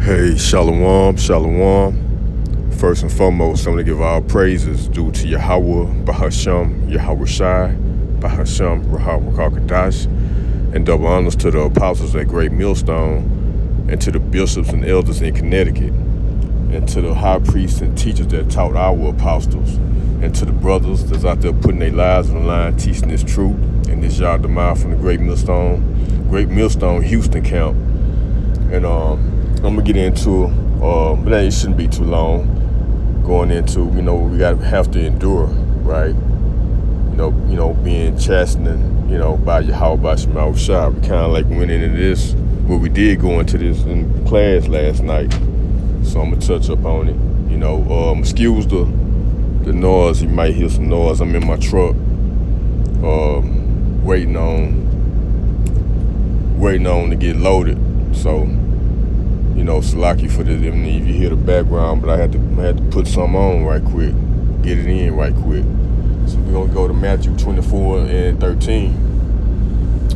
Hey, Shalom, Shalom. First and foremost, I want to give all praises due to Yahweh, Bahasham, Yahweh Shai, Bahasham, Rahawakakadash, and double honors to the apostles at Great Millstone, and to the bishops and elders in Connecticut, and to the high priests and teachers that taught our apostles, and to the brothers that's out there putting their lives on the line, teaching this truth, and this Yah Demai from the Great Millstone Houston camp. And I'm gonna get into, but it shouldn't be too long. Going into, we have to endure, right? Being chastened, by Yahweh, by Shema Shah. We kind of like went into this, but we did go into this in class last night, so I'm gonna touch up on it. Excuse the noise. You might hear some noise. I'm in my truck, waiting on to get loaded. So. Salaki for this. If you hear the background, but I had to put something on right quick, get it in right quick. So we're gonna go to Matthew 24 and 13,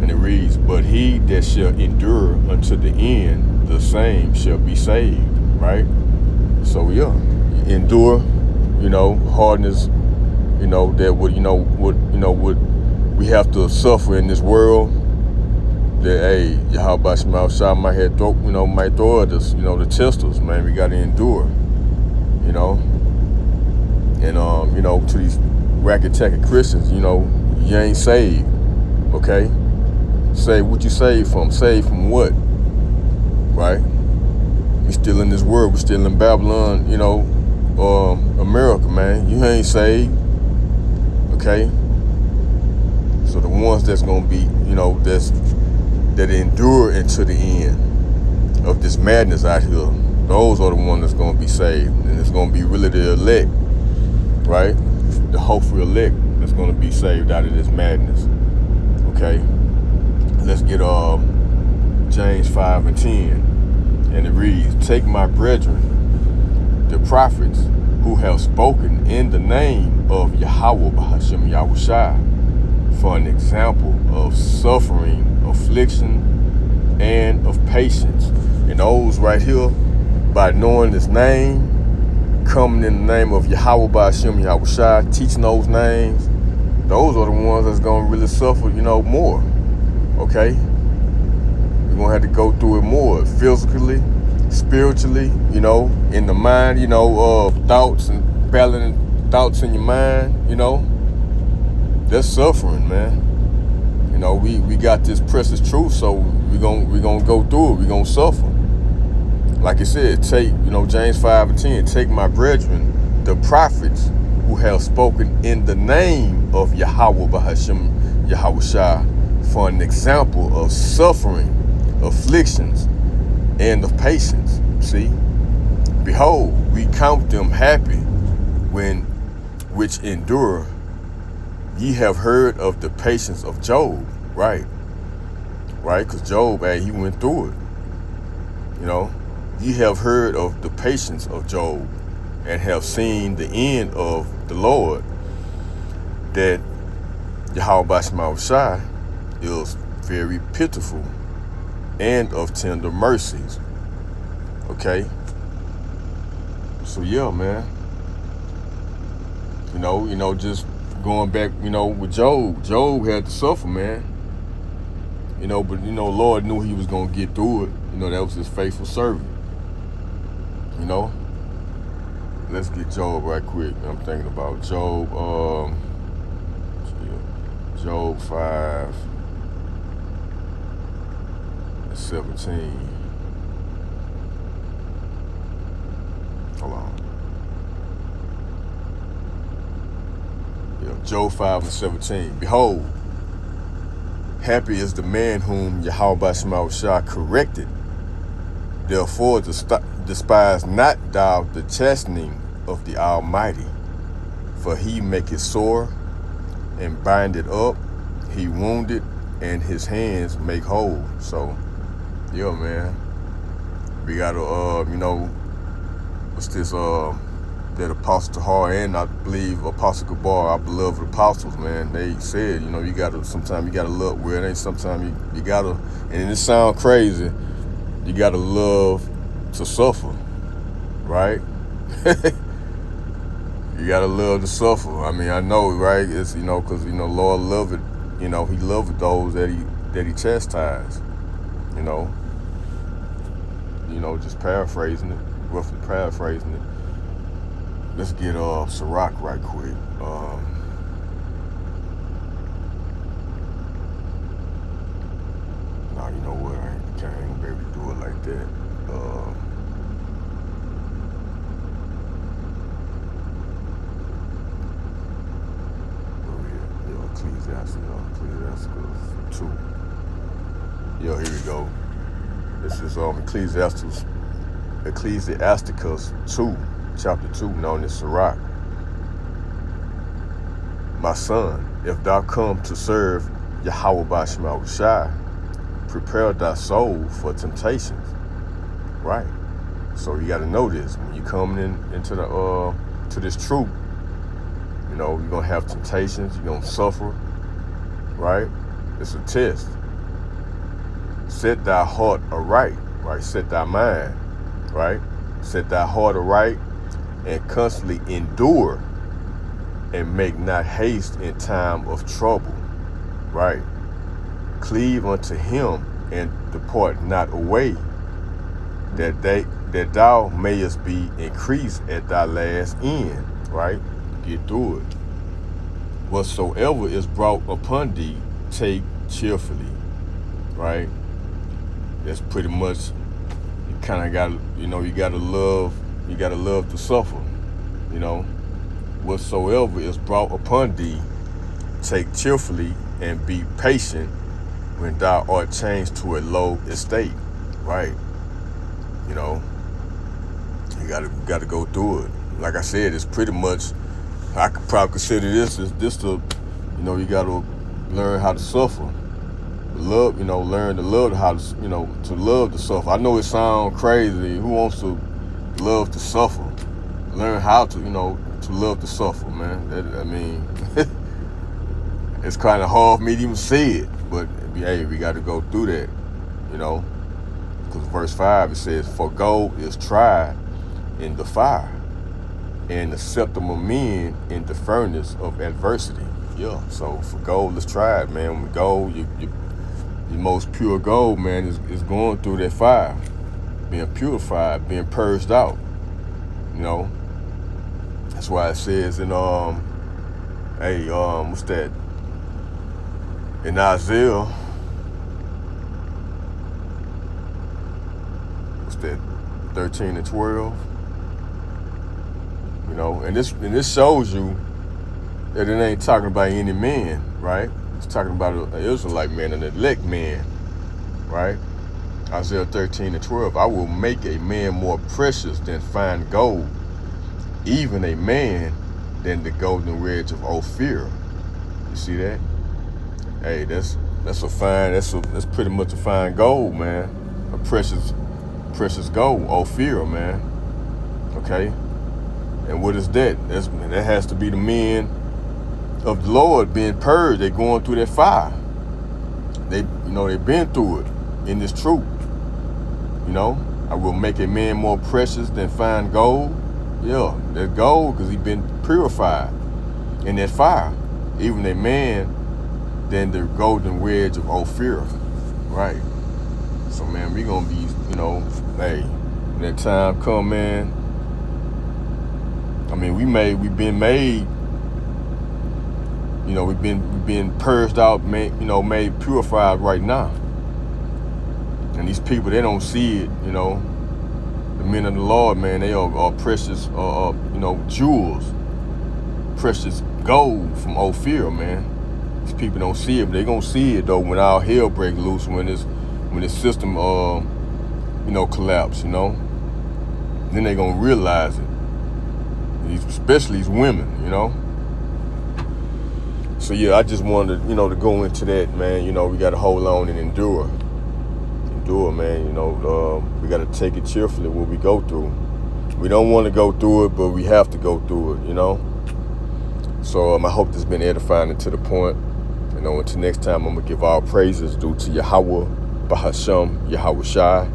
and it reads, "But he that shall endure unto the end, the same shall be saved." Right. So endure. Hardness. That what we have to suffer in this world. That Yahweh Shema Shah might throw at us, to test us, man. We gotta endure, and to these racket-tacket Christians, you ain't saved, okay? Say what you saved from? Saved from what? Right? We still in this world. We still in Babylon, America, man. You ain't saved, okay? So the ones that's gonna be, that endure into the end of this madness out here, those are the ones that's going to be saved. And it's going to be really the elect, right? The hopeful elect that's going to be saved out of this madness. Okay? Let's get James 5 and 10. And it reads, "Take my brethren, the prophets, who have spoken in the name of Yahweh, Bahasham Yahweh Shai, for an example of suffering, affliction, and of patience." And those right here, by knowing his name, coming in the name of Yahweh by Hashem Yahweh Shai, teaching those names, those are the ones that's going to really suffer, more. Okay? We're going to have to go through it more, physically, spiritually, in the mind, thoughts and battling thoughts in your mind, That's suffering, man. We got this precious truth, so we're gonna go through it. We're gonna suffer. Like I said, take, James 5 and 10, "Take my brethren, the prophets, who have spoken in the name of Yahweh Bahasham Yahweh Shai, for an example of suffering, afflictions, and of patience." See? "Behold, we count them happy which endure. Ye have heard of the patience of Job," right? Right? Because Job, he went through it. Ye have heard of the patience of Job, and have seen the end of the Lord, that Yahweh Shema Shai is very pitiful and of tender mercies. Okay? So man. Just going back, with Job had to suffer, man. But Lord knew he was gonna get through it. That was his faithful servant. Let's get Job right quick. I'm thinking about Job. Job 5 and 17. Hold on. Job 5 and 17. "Behold, happy is the man whom Yahweh Shema Shah corrected. Therefore despise not thou the chastening of the Almighty. For he make it sore and bind it up. He wounded and his hands make whole." So, man. We gotta, what's this, that Apostle Tahar and I believe Apostle Gabar, our beloved apostles, man, they said, sometimes you gotta love, well, it ain't sometimes you gotta, and it sound crazy, you gotta love to suffer, right? You gotta love to suffer. I mean, I know, right? It's, because Lord love it. He loved those that he chastised. You know, just paraphrasing it, roughly paraphrasing it. Let's get Sirach right quick. No, you know what? I ain't gonna be able to do it like that. Ecclesiasticus 2. Here we go. This is Ecclesiasticus 2, chapter 2, known as Sirach. My son, if thou come to serve Yahweh Ba'Shem Yahushai, prepare thy soul for temptations. Right. So you got to know this. When you coming into to this truth, you're gonna have temptations. You're gonna suffer. Right. It's a test. Set thy heart aright. Right. Set thy mind. Right. Set thy heart aright, and constantly endure, and make not haste in time of trouble. Right. Cleave unto him and depart not away, that thou mayest be increased at thy last end. Right? Get through it. Whatsoever is brought upon thee, take cheerfully. Right? That's pretty much, you kind of got, you got to love to suffer. Whatsoever is brought upon thee, take cheerfully, and be patient when thou art changed to a low estate. Right? You gotta go through it. Like I said, it's pretty much, I could probably consider this the, you gotta learn how to suffer. Love, learn to love how to, to love to suffer. I know it sounds crazy. Who wants to love to suffer? Learn how to, to love to suffer, man. It's kind of hard for me to even say it, but hey, we got to go through that, because verse 5, it says, for gold is tried in the fire, and the scepter of men in the furnace of adversity. Yeah, so for gold is tried, man. When gold, your most pure gold, man, is going through that fire, being purified, being purged out. That's why it says in what's that? In Isaiah, what's that? 13 and 12. And this shows you that it ain't talking about any man, right? It's talking about an Israelite man, an elect man, right? Isaiah 13 and 12. I will make a man more precious than fine gold, even a man than the golden wedge of Ophir. You see that? Hey, that's pretty much a fine gold, man. A precious gold, Ophir, man. Okay? And what is that? That has to be the men of the Lord being purged. They're going through that fire. They've been through it in this truth. I will make a man more precious than fine gold. Yeah, that gold, because he's been purified in that fire. Even a man than the golden wedge of Ophir. Right. So, man, we gonna be, hey, when that time come, man. I mean, we've been made, we've been purged out, made purified right now. And these people, they don't see it, the men of the Lord, man, they are precious, jewels, precious gold from Ophir, man. These people don't see it, but they gonna see it though when all hell break loose, when this system, collapse, Then they gonna realize it. Especially these women, So yeah, I just wanted to go into that, man. We got to hold on and endure, man. We got to take it cheerfully what we go through. We don't want to go through it, but we have to go through it, So I hope this has been edifying and to the point. Until next time, I'm gonna give all praises due to Yahweh Ba'Shem Yahushai.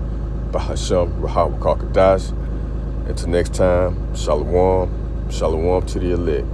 Bahasham Rahawakakadash. Until next time, Shalom, Shalom to the elect.